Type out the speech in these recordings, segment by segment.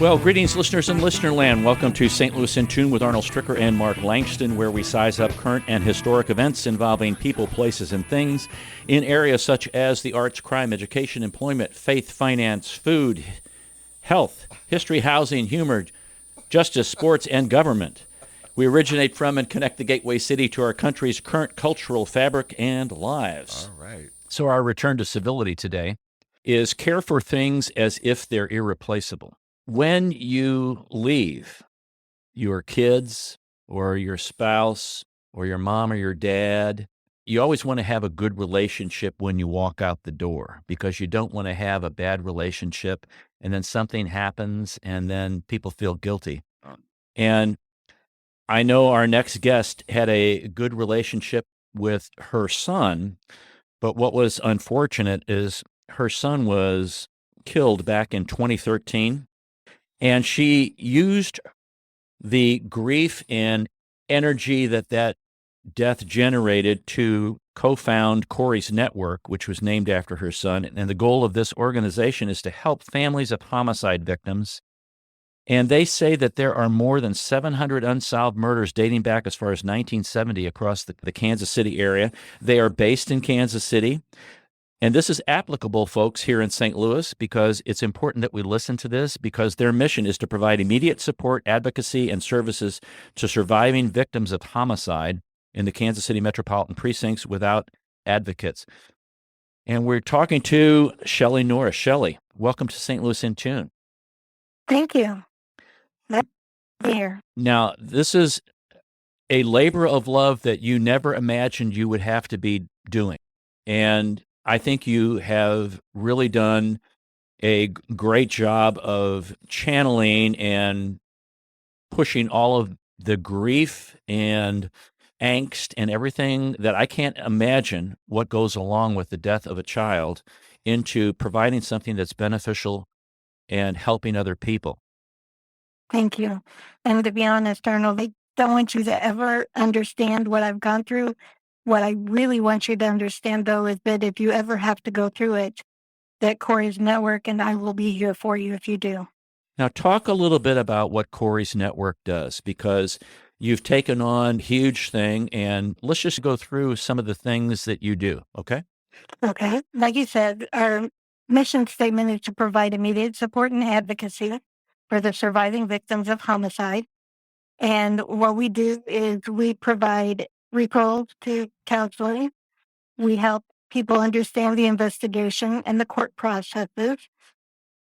Well, greetings, listeners in Listenerland. Welcome to St. Louis in Tune with Arnold Stricker and Mark Langston, where we size up current and historic events involving people, places, and things in areas such as the arts, crime, education, employment, faith, finance, food, health, history, housing, humor, justice, sports, and government. We originate from and connect the gateway city to our country's current cultural fabric and lives. All right. So our return to civility today is care for things as if they're irreplaceable. When you leave your kids or your spouse or your mom or your dad, you always want to have a good relationship when you walk out the door, because you don't want to have a bad relationship and then something happens and then people feel guilty. And I know our next guest had a good relationship with her son, but what was unfortunate is her son was killed back in 2013. And she used the grief and energy that death generated to co-found Corey's Network, which was named after her son. And the goal of this organization is to help families of homicide victims. And they say that there are more than 700 unsolved murders dating back as far as 1970 across the Kansas City area. They are based in Kansas City. And this is applicable, folks, here in St. Louis, because it's important that we listen to this, because their mission is to provide immediate support, advocacy, and services to surviving victims of homicide in the Kansas City metropolitan precincts without advocates. And we're talking to Shelley Norris. Shelley, welcome to St. Louis in Tune. Thank you. That's here. Now, this is a labor of love that you never imagined you would have to be doing. And I think you have really done a great job of channeling and pushing all of the grief and angst and everything that I can't imagine what goes along with the death of a child into providing something that's beneficial and helping other people. Thank you. And to be honest, Arnold, I don't want you to ever understand what I've gone through. What I really want you to understand, though, is that if you ever have to go through it, that Corey's Network and I will be here for you if you do. Now, talk a little bit about what Corey's Network does, because you've taken on a huge thing, and let's just go through some of the things that you do, okay? Okay. Like you said, our mission statement is to provide immediate support and advocacy for the surviving victims of homicide. And what we do is we provide referrals to counseling. We help people understand the investigation and the court processes.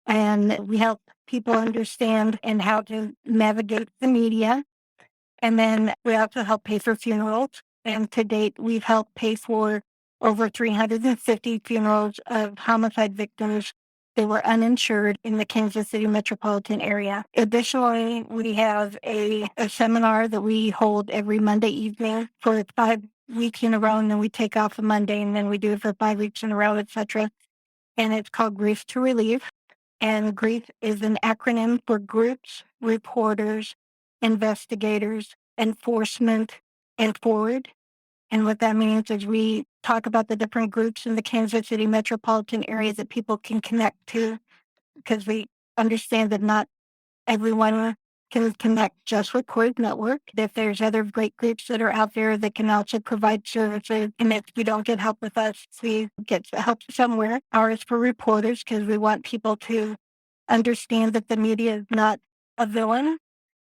And we help people understand and how to navigate the media. And then we also help pay for funerals. And to date, we've helped pay for over 350 funerals of homicide victims that were uninsured in the Kansas City metropolitan area. Additionally, we have a seminar that we hold every Monday evening for 5 weeks in a row, and then we take off a Monday, and then we do it for 5 weeks in a row, etc. And it's called Grief to Relieve. And GRIEF is an acronym for Groups, Reporters, Investigators, Enforcement, and Forward. And what that means is we talk about the different groups in the Kansas City metropolitan area that people can connect to, because we understand that not everyone can connect just with Corey's Network. If there's other great groups that are out there that can also provide services, and if you don't get help with us, we get help somewhere. Ours for reporters, because we want people to understand that the media is not a villain.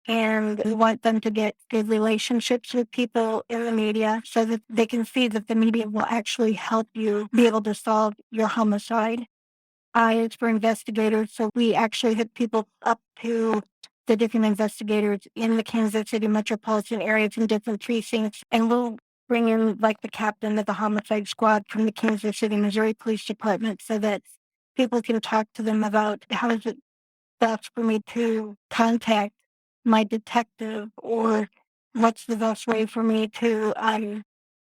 And we want them to get good relationships with people in the media so that they can see that the media will actually help you be able to solve your homicide. I is for investigators, so we actually hit people up to the different investigators in the Kansas City metropolitan areas in different precincts, and we'll bring in like the captain of the homicide squad from the Kansas City, Missouri Police Department so that people can talk to them about how is it best for me to contact my detective, or what's the best way for me to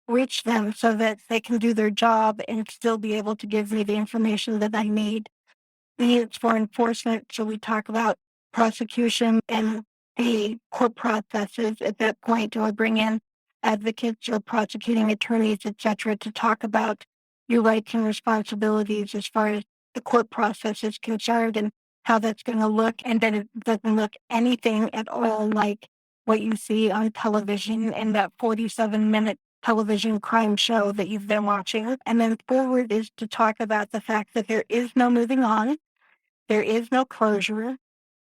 reach them so that they can do their job and still be able to give me the information that I need. E is for enforcement, so we talk about prosecution and the court processes. At that point, I bring in advocates or prosecuting attorneys, etc., to talk about your rights and responsibilities as far as the court process is concerned. And how that's going to look, and then it doesn't look anything at all like what you see on television in that 47-minute television crime show that you've been watching. And then forward is to talk about the fact that there is no moving on, there is no closure,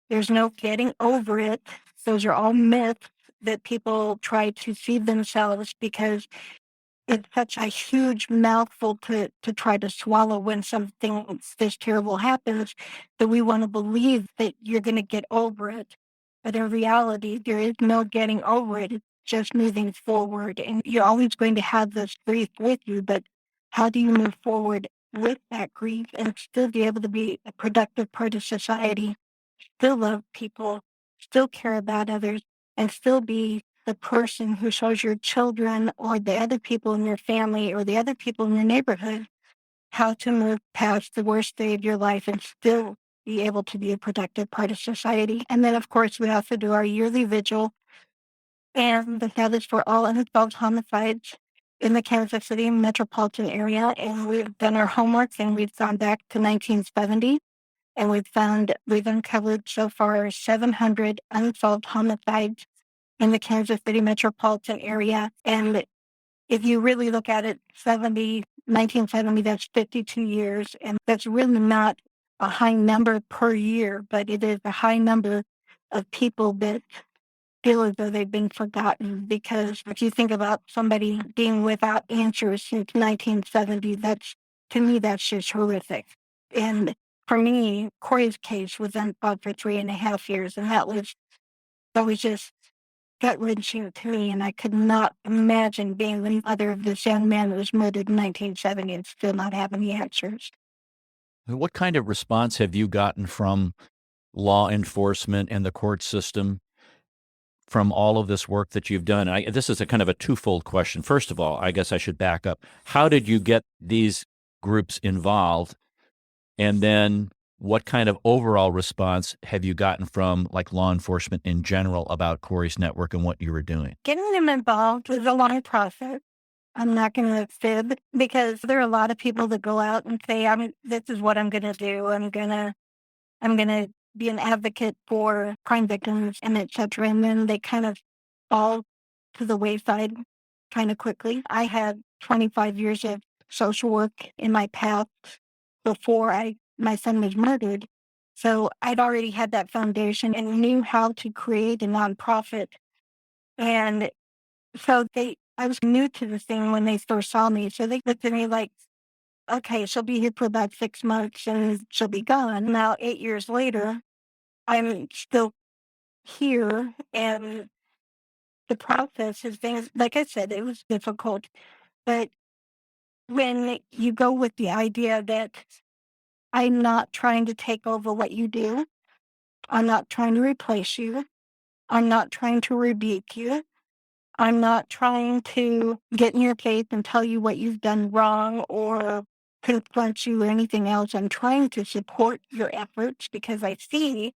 there's no getting over it. Those are all myths that people try to feed themselves because it's such a huge mouthful to try to swallow when something this terrible happens, that we want to believe that you're going to get over it. But in reality, there is no getting over it. It's just moving forward. And you're always going to have this grief with you, but how do you move forward with that grief and still be able to be a productive part of society, still love people, still care about others, and still be the person who shows your children or the other people in your family or the other people in your neighborhood how to move past the worst day of your life and still be able to be a productive part of society. And then, of course, we also do our yearly vigil, and that is for all unsolved homicides in the Kansas City metropolitan area. And we've done our homework, and we've gone back to 1970. And we've uncovered so far 700 unsolved homicides in the Kansas City metropolitan area. And if you really look at it, 1970, that's 52 years. And that's really not a high number per year, but it is a high number of people that feel as though they've been forgotten. Because if you think about somebody being without answers since 1970, to me, that's just horrific. And for me, Corey's case was unsolved for 3.5 years, and that was just gut-wrenching to me, and I could not imagine being the mother of this young man that was murdered in 1970 and still not having the answers. What kind of response have you gotten from law enforcement and the court system from all of this work that you've done? This is a kind of a twofold question. First of all, I guess I should back up. How did you get these groups involved? And then what kind of overall response have you gotten from like law enforcement in general about Corey's network and what you were doing? Getting them involved was a long process. I'm not going to fib because there are a lot of people that go out and say, this is what I'm going to do. I'm going to be an advocate for crime victims and et cetera. And then they kind of fall to the wayside kind of quickly. I had 25 years of social work in my past before my son was murdered. So I'd already had that foundation and knew how to create a nonprofit. And so I was new to the thing when they first saw me. So they looked at me like, okay, she'll be here for about 6 months and she'll be gone. Now, 8 years later, I'm still here. And the process has been, like I said, it was difficult. But when you go with the idea that I'm not trying to take over what you do, I'm not trying to replace you, I'm not trying to rebuke you, I'm not trying to get in your face and tell you what you've done wrong or confront you or anything else. I'm trying to support your efforts because I see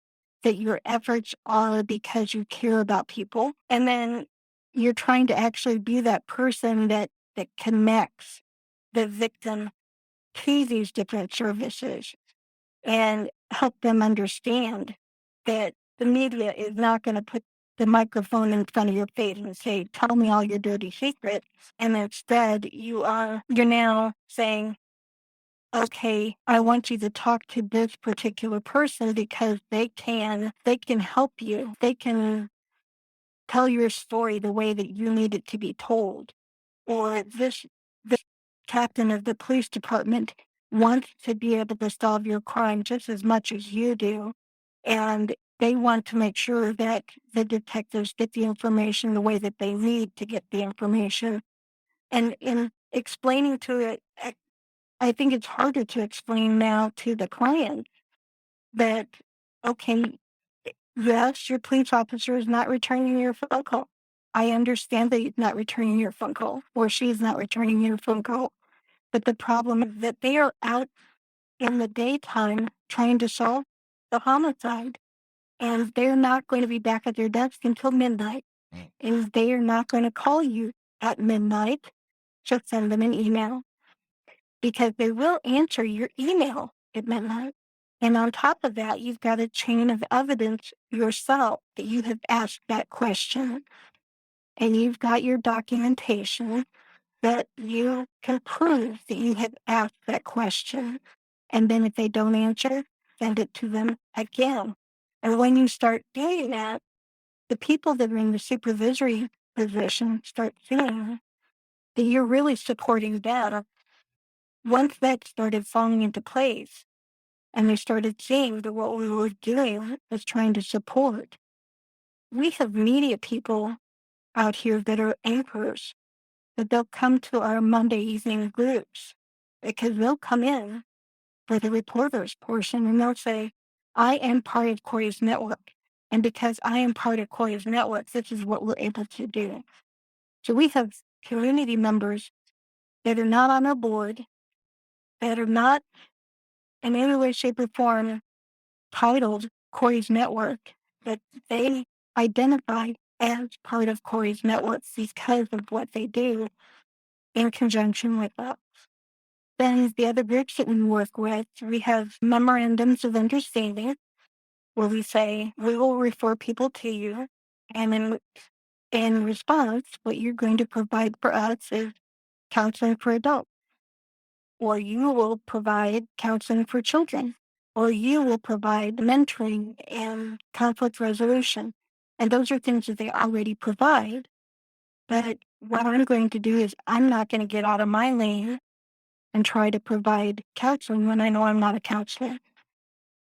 that your efforts are because you care about people. And then you're trying to actually be that person that connects the victim to these different services and help them understand that the media is not going to put the microphone in front of your face and say, tell me all your dirty secrets. And instead you're now saying, okay, I want you to talk to this particular person because they can help you. They can tell your story the way that you need it to be told. Or this captain of the police department wants to be able to solve your crime just as much as you do. And they want to make sure that the detectives get the information the way that they need to get the information. And in explaining to it, I think it's harder to explain now to the client that, okay, yes, your police officer is not returning your phone call. I understand that he's not returning your phone call or she's not returning your phone call. But the problem is that they are out in the daytime trying to solve the homicide. And they're not going to be back at their desk until midnight. And they are not going to call you at midnight. Just send them an email because they will answer your email at midnight. And on top of that, you've got a chain of evidence yourself that you have asked that question. And you've got your documentation that you can prove that you have asked that question. And then if they don't answer, send it to them again. And when you start doing that, the people that are in the supervisory position start seeing that you're really supporting them. Once that started falling into place, and they started seeing that what we were doing was trying to support. We have media people out here that are anchors, that they'll come to our Monday evening groups because they'll come in for the reporters portion and they'll say, I am part of Corey's network. And because I am part of Corey's network, this is what we're able to do. So we have community members that are not on our board, that are not in any way, shape, or form titled Corey's network, that they identify as part of Corey's network because of what they do in conjunction with us. Then the other groups that we work with, we have memorandums of understanding where we say, we will refer people to you. And in response, what you're going to provide for us is counseling for adults, or you will provide counseling for children, or you will provide mentoring and conflict resolution. And those are things that they already provide. But what I'm going to do is I'm not going to get out of my lane and try to provide counseling when I know I'm not a counselor.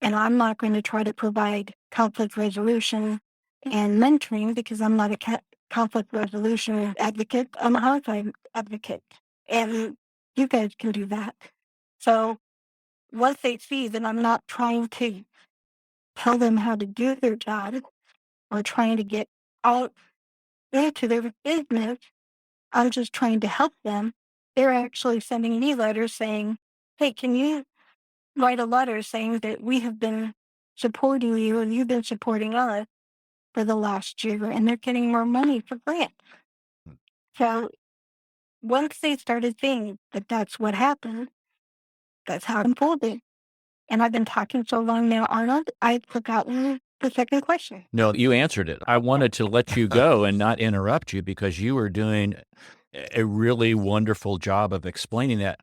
And I'm not going to try to provide conflict resolution and mentoring because I'm not a conflict resolution advocate. I'm a homicide advocate. And you guys can do that. So once they see that I'm not trying to tell them how to do their job or trying to get out into their business, I'm just trying to help them. They're actually sending me letters saying, hey, can you write a letter saying that we have been supporting you and you've been supporting us for the last year, and they're getting more money for grants. So once they started seeing that that's what happened, that's how it unfolded. And I've been talking so long now, Arnold, I've forgotten the second question. No, you answered it. I wanted to let you go and not interrupt you because you were doing a really wonderful job of explaining that.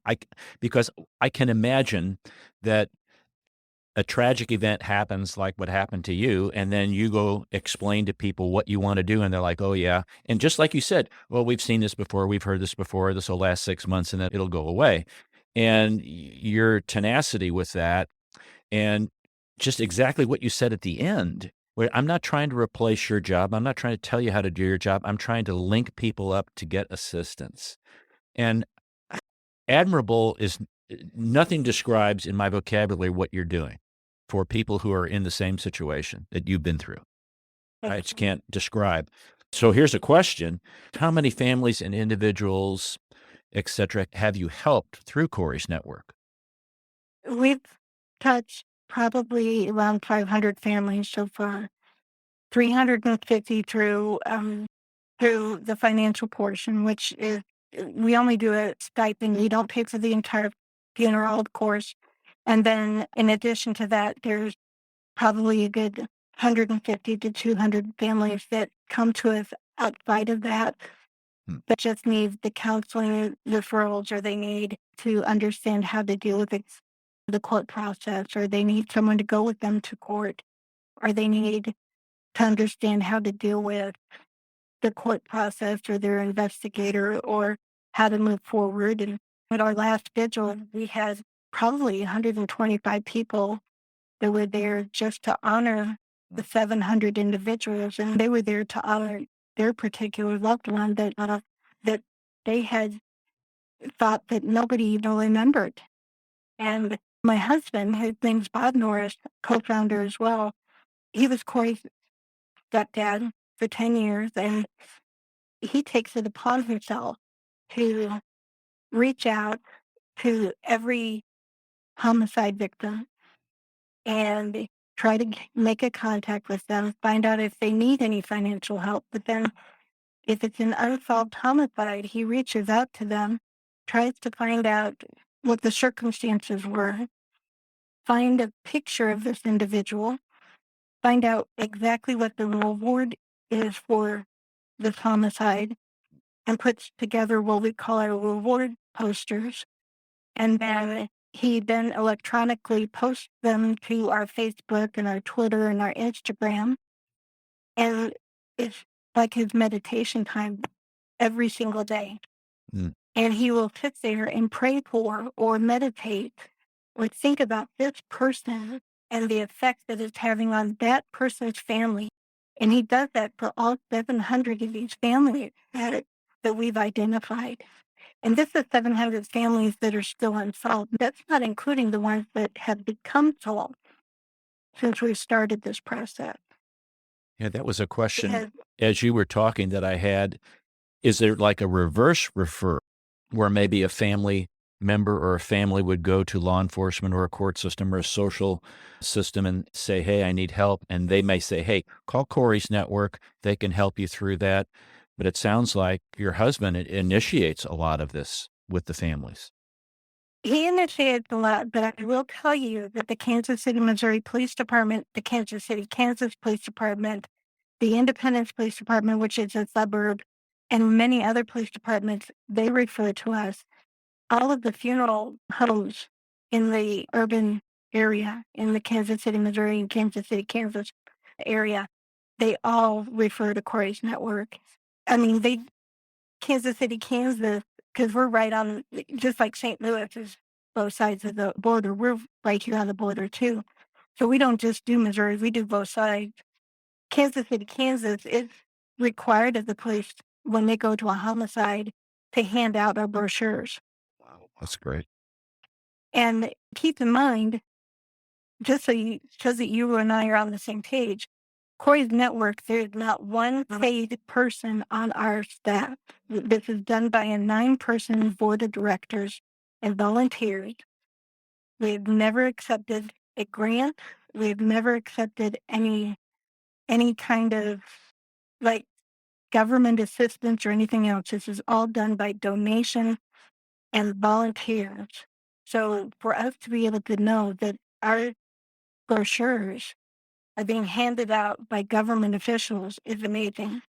Because I can imagine that a tragic event happens like what happened to you, and then you go explain to people what you want to do, and they're like, oh, yeah. And just like you said, well, we've seen this before, we've heard this before, this will last 6 months, and then it'll go away. And your tenacity with that, and just exactly what you said at the end, where I'm not trying to replace your job, I'm not trying to tell you how to do your job, I'm trying to link people up to get assistance. And admirable is nothing describes in my vocabulary what you're doing for people who are in the same situation that you've been through. I just can't describe. So here's a question. How many families and individuals, et cetera, have you helped through Corey's network? We've touched probably around 500 families so far, 350 through the financial portion, which is we only do a stipend. We don't pay for the entire funeral, of course. And then in addition to that, there's probably a good 150 to 200 families that come to us outside of that that just need the counseling referrals, or they need to understand how to deal with the court process, or they need someone to go with them to court, or they need to understand how to deal with the court process or their investigator, or how to move forward. And at our last vigil, we had probably 125 people that were there just to honor the 700 individuals, and they were there to honor their particular loved one that they had thought that nobody even remembered. And my husband, his name's Bob Norris, co-founder as well, he was Corey's stepdad for 10 years, and he takes it upon himself to reach out to every homicide victim and try to make a contact with them, find out if they need any financial help. But then if it's an unsolved homicide, he reaches out to them, tries to find out what the circumstances were, find a picture of this individual, find out exactly what the reward is for this homicide, and puts together what we call our reward posters. And then he then electronically posts them to our Facebook and our Twitter and our Instagram. And it's like his meditation time every single day. Mm. And he will sit there and pray for or meditate or think about this person and the effect that it's having on that person's family. And he does that for all 700 of these families that we've identified. And this is 700 families that are still unsolved. That's not including the ones that have become solved since we started this process. Yeah, that was a question Because as you were talking that I had. Is there like a reverse refer where maybe a family member or a family would go to law enforcement or a court system or a social system and say, hey, I need help. And they may say, hey, call Corey's network. They can help you through that. But it sounds like your husband initiates a lot of this with the families. he initiates a lot, but I will tell you that the Kansas City, Missouri Police Department, the Kansas City, Kansas Police Department, the Independence Police Department, which is a suburb, and many other police departments, they refer to us. All of the funeral homes in the urban area, in the Kansas City, Missouri, and Kansas City, Kansas area, they all refer to Corey's network. I mean, Kansas City, Kansas, because we're right on, just like St. Louis is both sides of the border. We're right here on the border too. So we don't just do Missouri, we do both sides. Kansas City, Kansas is required of the police when they go to a homicide to hand out our brochures. Wow, that's great. And keep in mind, just so that you and I are on the same page, Corey's network, there's not one paid person on our staff. This is done by a 9-person board of directors and volunteers. We've never accepted a grant. We've never accepted any kind of like government assistance or anything else. This is all done by donation and volunteers. So for us to be able to know that our brochures are being handed out by government officials is amazing.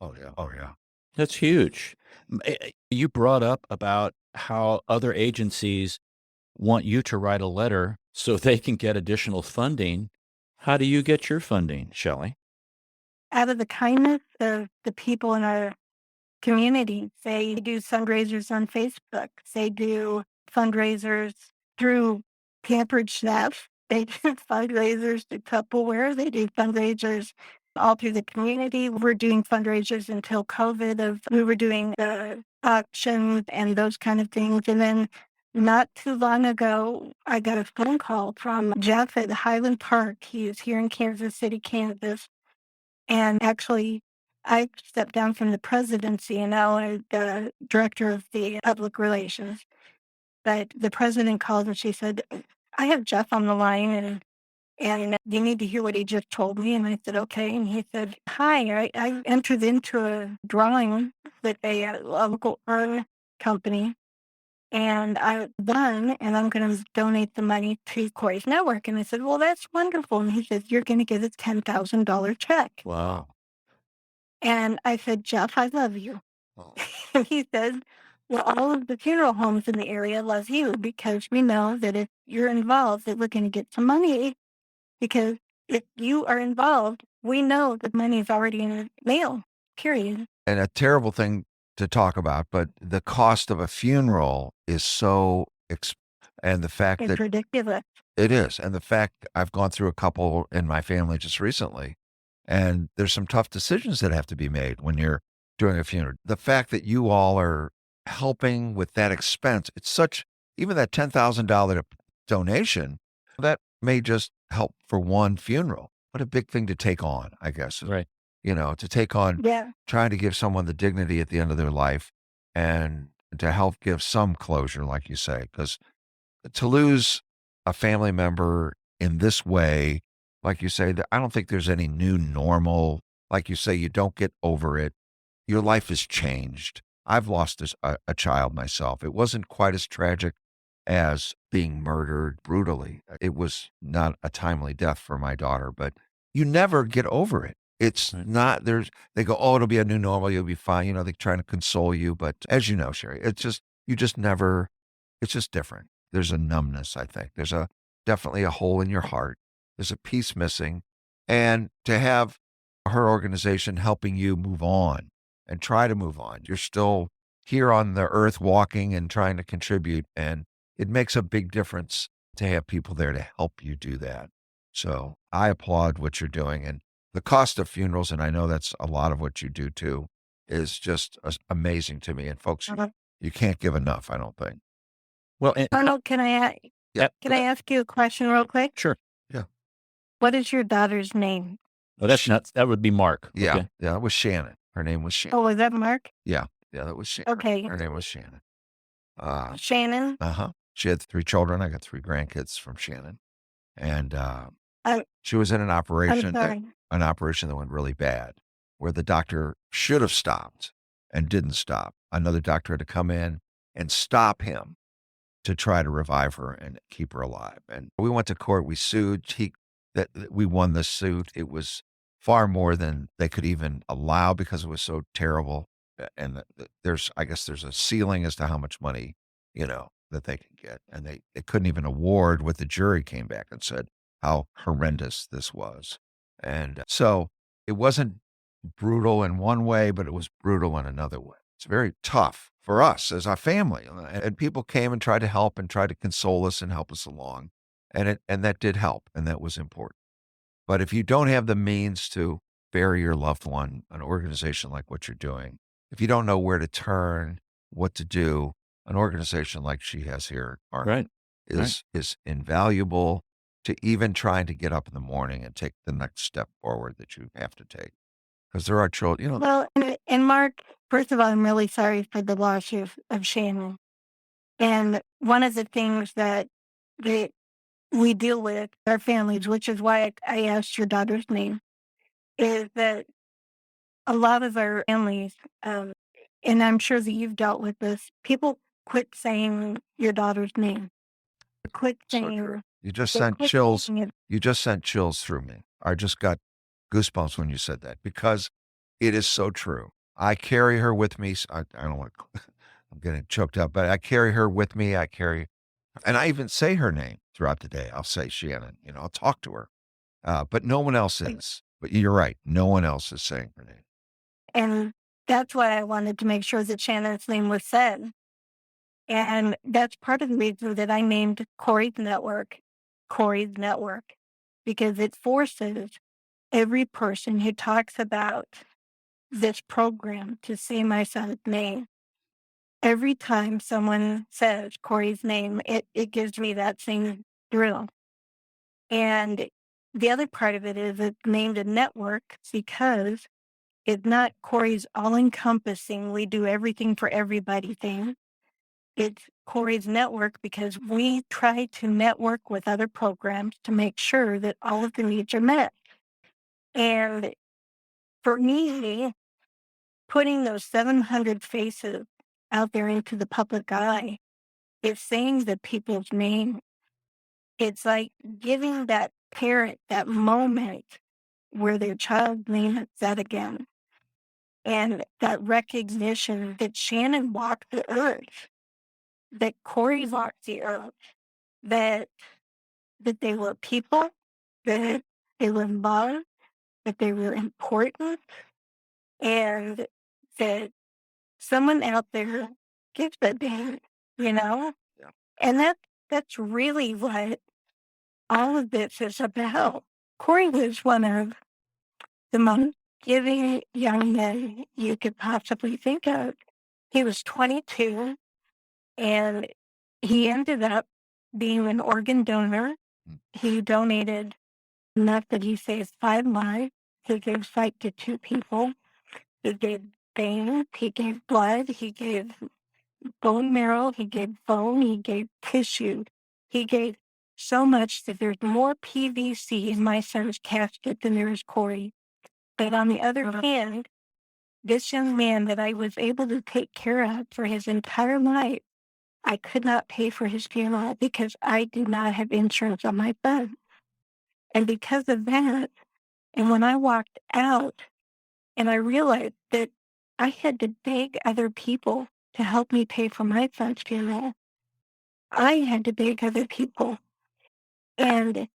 Oh, yeah. Oh, yeah. That's huge. You brought up about how other agencies want you to write a letter so they can get additional funding. How do you get your funding, Shelley? Out of the kindness of the people in our community, they do fundraisers on Facebook. They do fundraisers through Pampered Chef. They do fundraisers through Tupperware. They do fundraisers all through the community. We're doing fundraisers until COVID. We were doing auctions and those kind of things. And then not too long ago, I got a phone call from Jeff at Highland Park. He is here in Kansas City, Kansas. And actually, I stepped down from the presidency and now I'm the director of the public relations. But the president called and she said, I have Jeff on the line and you need to hear what he just told me. And I said, okay. And he said, hi, I entered into a drawing with a local urn company and I won and I'm going to donate the money to Corey's network. And I said, well, that's wonderful. And he said, you're going to get a $10,000 check. Wow. And I said, Jeff, I love you. Oh. And he said, well, all of the funeral homes in the area love you because we know that if you're involved, that we're going to get some money. Because if you are involved, we know the money is already in the mail, period. And a terrible thing to talk about, but the cost of a funeral is so, and the fact It's that ridiculous. it is, and the fact I've gone through a couple in my family just recently, and there's some tough decisions that have to be made when you're doing a funeral. The fact that you all are helping with that expense, it's such, even that $10,000 donation, that may just help for one funeral. What a big thing to take on, I guess. Right. To take on Yeah. trying to give someone the dignity at the end of their life and to help give some closure, like you say, because to lose a family member in this way, like you say, I don't think there's any new normal. Like you say, you don't get over it. Your life has changed. I've lost a child myself. It wasn't quite as tragic as being murdered brutally. It was not a timely death for my daughter, but you never get over it. It's Right. not, they go, oh, it'll be a new normal. You'll be fine. You know, they're trying to console you. But as you know, Sherry, you just never, it's just different. There's a numbness, I think. There's definitely a hole in your heart. There's a piece missing. And to have her organization helping you move on and try to move on, you're still here on the earth walking and trying to contribute. And it makes a big difference to have people there to help you do that. So I applaud what you're doing. And the cost of funerals, and I know that's a lot of what you do too, is just amazing to me. And folks, you can't give enough, I don't think. Well, and Arnold, can I ask you a question real quick? sure. Yeah. What is your daughter's name? Oh, that's nuts. That would be Mark. Yeah. Okay. Yeah. It was Shannon. Her name was Shannon. Oh, was that Mark? Yeah. Yeah. That was Shannon. Okay. Her name was Shannon. Shannon? She had 3 children. I got 3 grandkids from Shannon. And I'm she was in an operation sorry. that went really bad, where the doctor should have stopped and didn't stop. Another doctor had to come in and stop him to try to revive her and keep her alive. And we went to court. We sued. We won the suit. It was far more than they could even allow because it was so terrible. And I guess there's a ceiling as to how much money, that they can get. And they couldn't even award what the jury came back and said how horrendous this was. And so it wasn't brutal in one way, but it was brutal in another way. It's very tough for us as a family. And people came and tried to help and tried to console us and help us along. And that did help, and that was important. But if you don't have the means to bury your loved one, an organization like what you're doing, if you don't know where to turn, what to do, an organization like she has here, Right. is invaluable to even trying to get up in the morning and take the next step forward that you have to take. Because there are children, Well, and Mark, first of all, I'm really sorry for the loss of Shannon. And one of the things that we deal with our families, which is why I asked your daughter's name, is that a lot of our families, and I'm sure that you've dealt with this, people quit saying your daughter's name. Quit so saying true. You just they sent quit chills. saying it. You just sent chills through me. I just got goosebumps when you said that because it is so true. I carry her with me. I don't want to, I'm getting choked up, but I carry her with me. And I even say her name throughout the day. I'll say Shannon, I'll talk to her. But no one else is. But you're right. No one else is saying her name. And that's why I wanted to make sure that Shannon's name was said. And that's part of the reason that I named Corey's Network, because it forces every person who talks about this program to say my son's name. Every time someone says Corey's name, it gives me that same thrill. And the other part of it is it's named a network because it's not Corey's all-encompassing, we do everything for everybody thing. It's Corey's Network because we try to network with other programs to make sure that all of the needs are met. And for me, putting those 700 faces out there into the public eye, it's saying the people's name. It's like giving that parent that moment where their child's name is said again. And that recognition that Shannon walked the earth, that Corey walked the earth, that they were people, that they were loved, that they were important, and that someone out there gives a damn, Yeah. And that's really what all of this is about. Corey was one of the most giving young men you could possibly think of. He was 22, and he ended up being an organ donor. Mm. He donated enough that he saved 5 lives. He gave sight to 2 people. He gave veins. He gave blood. He gave bone marrow. He gave bone. He gave tissue. He gave so much that there's more PVC in my son's casket than there is Corey. But on the other hand, this young man that I was able to take care of for his entire life I could not pay for his funeral because I did not have insurance on my phone. And because of that, and when I walked out and I realized that I had to beg other people to help me pay for my son's funeral, I had to beg other people. And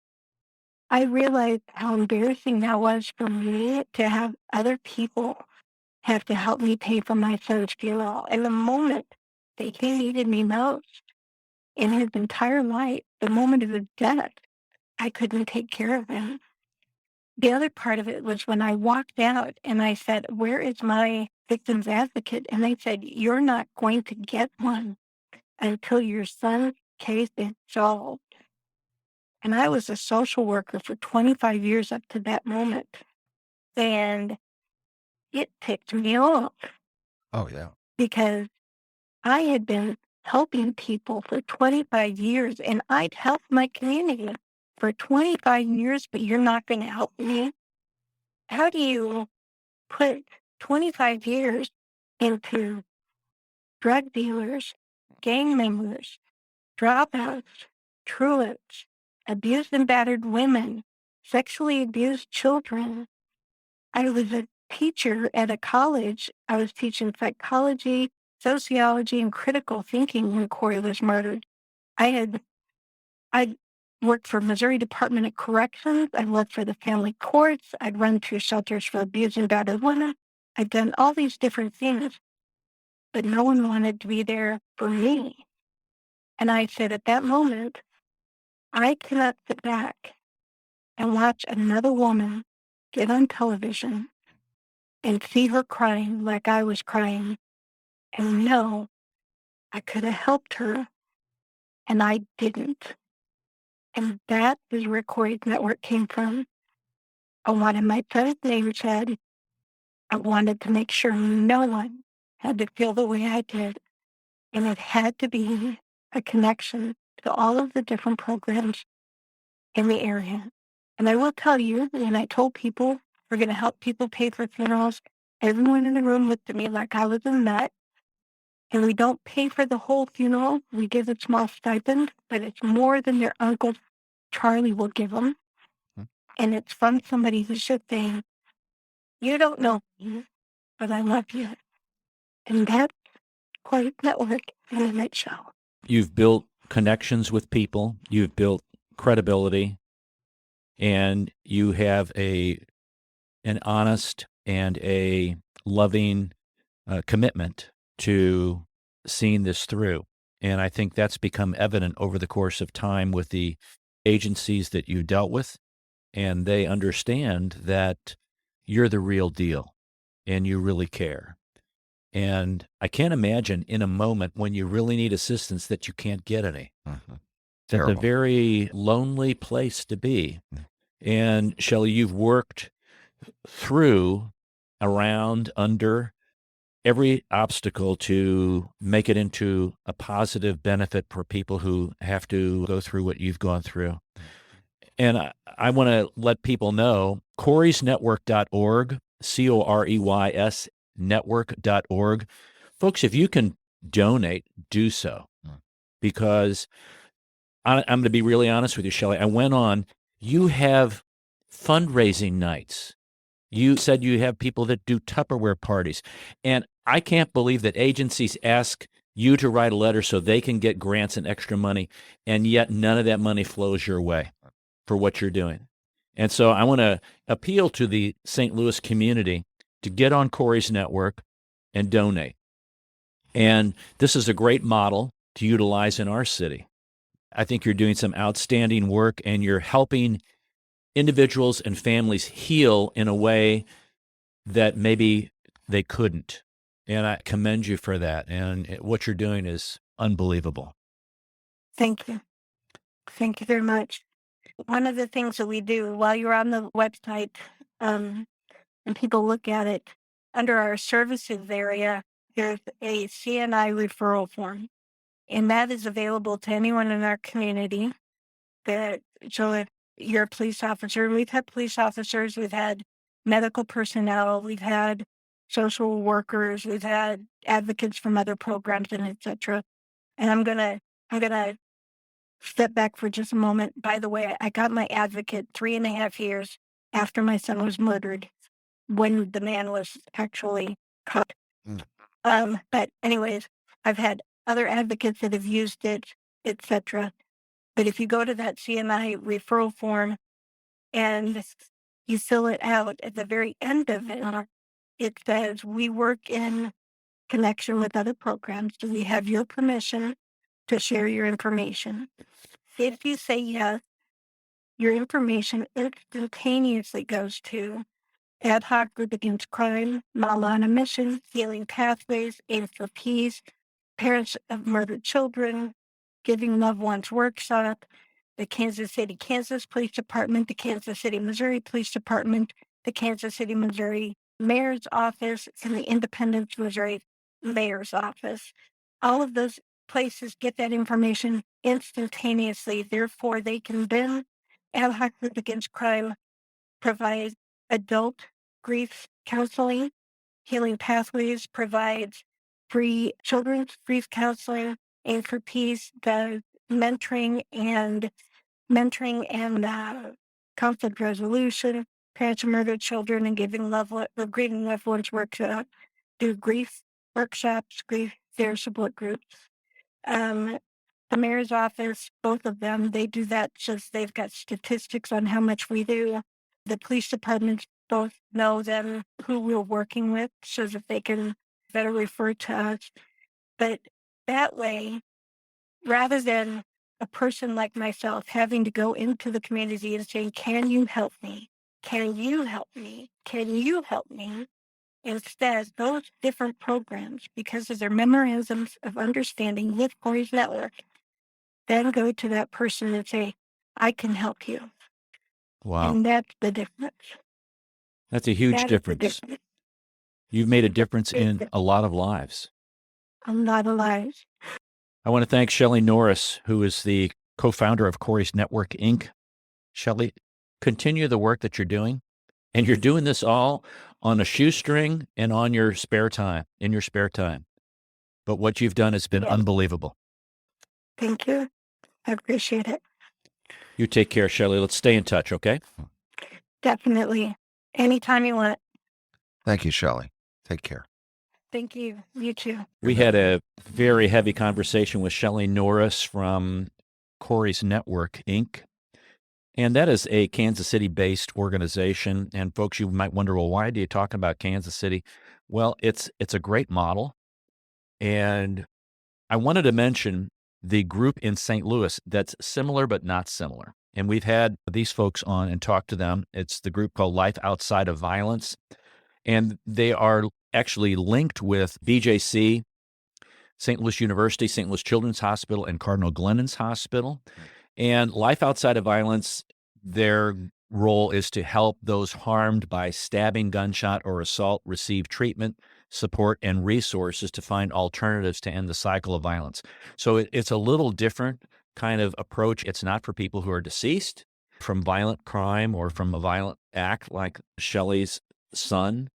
I realized how embarrassing that was for me to have other people have to help me pay for my son's funeral. And the moment that he needed me most in his entire life, the moment of his death, I couldn't take care of him. The other part of it was when I walked out and I said, "Where is my victim's advocate?" And they said, "You're not going to get one until your son's case is solved." And I was a social worker for 25 years up to that moment. And it ticked me off Oh, yeah. because I had been helping people for 25 years and I'd helped my community for 25 years, but you're not going to help me. How do you put 25 years into drug dealers, gang members, dropouts, truants, abused and battered women, sexually abused children? I was a teacher at a college. I was teaching psychology, sociology, and critical thinking when Corey was murdered. I worked for Missouri Department of Corrections. I worked for the family courts. I'd run through shelters for abused and battered women. I'd done all these different things, but no one wanted to be there for me. And I said, at that moment, I cannot sit back and watch another woman get on television and see her crying like I was crying and know I could have helped her and I didn't. And that is where Corey's network came from. I wanted my son's name said. I wanted to make sure no one had to feel the way I did. And it had to be a connection to all of the different programs in the area. And I will tell you, when I told people we're going to help people pay for funerals, everyone in the room looked at me like I was a nut. And we don't pay for the whole funeral. We give a small stipend, but it's more than their Uncle Charlie will give them. Hmm. And it's from somebody who's just saying, "You don't know me, but I love you." And that's quite network in a nutshell. You've built connections with people, you've built credibility, and you have an honest and a loving commitment to seeing this through. And I think that's become evident over the course of time with the agencies that you dealt with, and they understand that you're the real deal and you really care. And I can't imagine in a moment when you really need assistance that you can't get any. Mm-hmm. That's a Terrible. very lonely place to be. And Shelley, you've worked through, around, under every obstacle to make it into a positive benefit for people who have to go through what you've gone through. And I want to let people know, corysnetwork.org, COREYS network.org. Folks, if you can donate, do so. Because I'm going to be really honest with you, Shelley. I went on, you have fundraising nights. You said you have people that do Tupperware parties. And I can't believe that agencies ask you to write a letter so they can get grants and extra money, and yet none of that money flows your way for what you're doing. And so I want to appeal to the St. Louis community to get on Corey's network and donate. And this is a great model to utilize in our city. I think you're doing some outstanding work, and you're helping individuals and families heal in a way that maybe they couldn't. And I commend you for that. And what you're doing is unbelievable. Thank you. Thank you very much. One of the things that we do while you're on the website, and people look at it, under our services area, there's a CNI referral form. And that is available to anyone in our community. So if you're a police officer, we've had police officers, we've had medical personnel, we've had social workers, we've had advocates from other programs, and et cetera. And I'm gonna step back for just a moment. By the way, I got my advocate 3.5 years after my son was murdered, when the man was actually caught. But anyways, I've had other advocates that have used it, etc. But if you go to that CMI referral form and you fill it out, at the very end of it says, "We work in connection with other programs. Do we have your permission to share your information?" If you say yes, your information instantaneously goes to Ad Hoc Group Against Crime, Mama on a Mission, Healing Pathways, Aid for Peace, Parents of Murdered Children, Giving Loved Ones Workshop, the Kansas City, Kansas Police Department, the Kansas City, Missouri Police Department, the Kansas City, Missouri Mayor's Office, and the Independence, Missouri Mayor's Office. All of those places get that information instantaneously. Therefore, they can then, Ad Hoc Group Against Crime provides adult grief counseling. Healing Pathways provides free children's grief counseling. Aid for Peace does mentoring and conflict resolution. Parents of Murdered Children and Grieving Loved Ones workshop do grief workshops, their support groups. The mayor's office, both of them, they do that. Just they've got statistics on how much we do. The police departments both know them, who we're working with, so that they can better refer to us. But that way, rather than a person like myself having to go into the community and saying, "Can you help me? Can you help me? Can you help me?" Instead, those different programs, because of their memorandums of understanding with Corey's network, then go to that person and say, "I can help you." Wow. And that's the difference. That's a huge That is the difference. difference. You've made a difference in a lot of lives. A lot of lives. I want to thank Shelley Norris, who is the co-founder of Corey's Network, Inc. Shelley, continue the work that you're doing. And you're doing this all on a shoestring and on your spare time, in your spare time. But what you've done has been Yes. unbelievable. Thank you. I appreciate it. You take care, Shelley. Let's stay in touch, okay? Definitely. Anytime you want. Thank you, Shelley. Take care. Thank you. You too. We had a very heavy conversation with Shelley Norris from Corey's Network, Inc. And that is a Kansas City-based organization. And folks, you might wonder, well, why do you talk about Kansas City? Well, it's a great model. And I wanted to mention the group in St. Louis that's similar but not similar. And we've had these folks on and talked to them. It's the group called Life Outside of Violence. And they are actually linked with BJC, St. Louis University, St. Louis Children's Hospital, and Cardinal Glennon's Hospital. And Life Outside of Violence, their role is to help those harmed by stabbing, gunshot, or assault receive treatment, support, and resources to find alternatives to end the cycle of violence. So it's a little different kind of approach. It's not for people who are deceased from violent crime or from a violent act like Shelley's son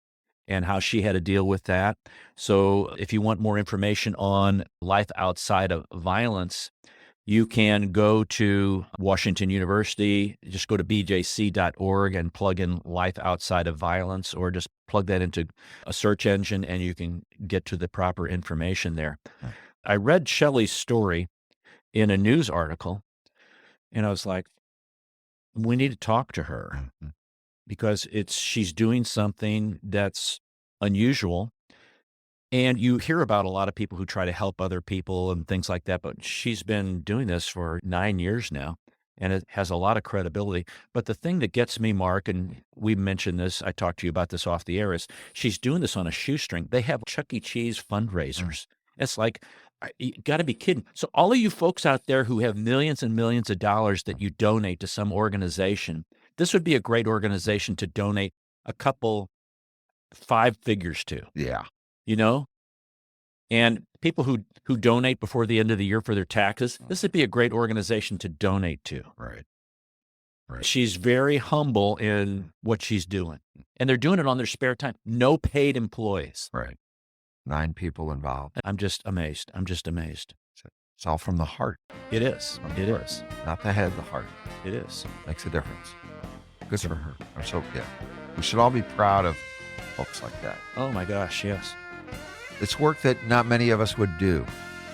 and how she had to deal with that. So if you want more information on Life Outside of Violence, you can go to Washington University, just go to bjc.org and plug in Life Outside of Violence, or just plug that into a search engine and you can get to the proper information there. I read Shelley's story in a news article and I was like, we need to talk to her because she's doing something that's unusual. And you hear about a lot of people who try to help other people and things like that, but she's been doing this for 9 years now, and it has a lot of credibility. But the thing that gets me, Mark, and we mentioned this, I talked to you about this off the air, is she's doing this on a shoestring. They have Chuck E. Cheese fundraisers. It's like, you got to be kidding. So all of you folks out there who have millions and millions of dollars that you donate to some organization, this would be a great organization to donate a couple 5 figures to. Yeah. You know, and people who donate before the end of the year for their taxes, this would be a great organization to donate to. Right. She's very humble in what she's doing, and they're doing it on their spare time. No paid employees. Right. 9 people involved. I'm just amazed. It's all from the heart. It is. From the It heart. is. Not the head, the heart. It is. Makes a difference. Good for her. I'm so, yeah. We should all be proud of folks like that. Oh my gosh, yes. It's work that not many of us would do,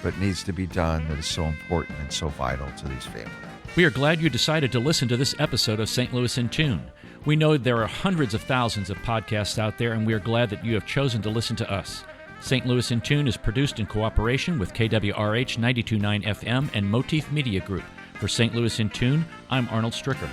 but needs to be done, that is so important and so vital to these families. We are glad you decided to listen to this episode of St. Louis in Tune. We know there are hundreds of thousands of podcasts out there, and we are glad that you have chosen to listen to us. St. Louis in Tune is produced in cooperation with KWRH 92.9 FM and Motif Media Group. For St. Louis in Tune, I'm Arnold Stricker.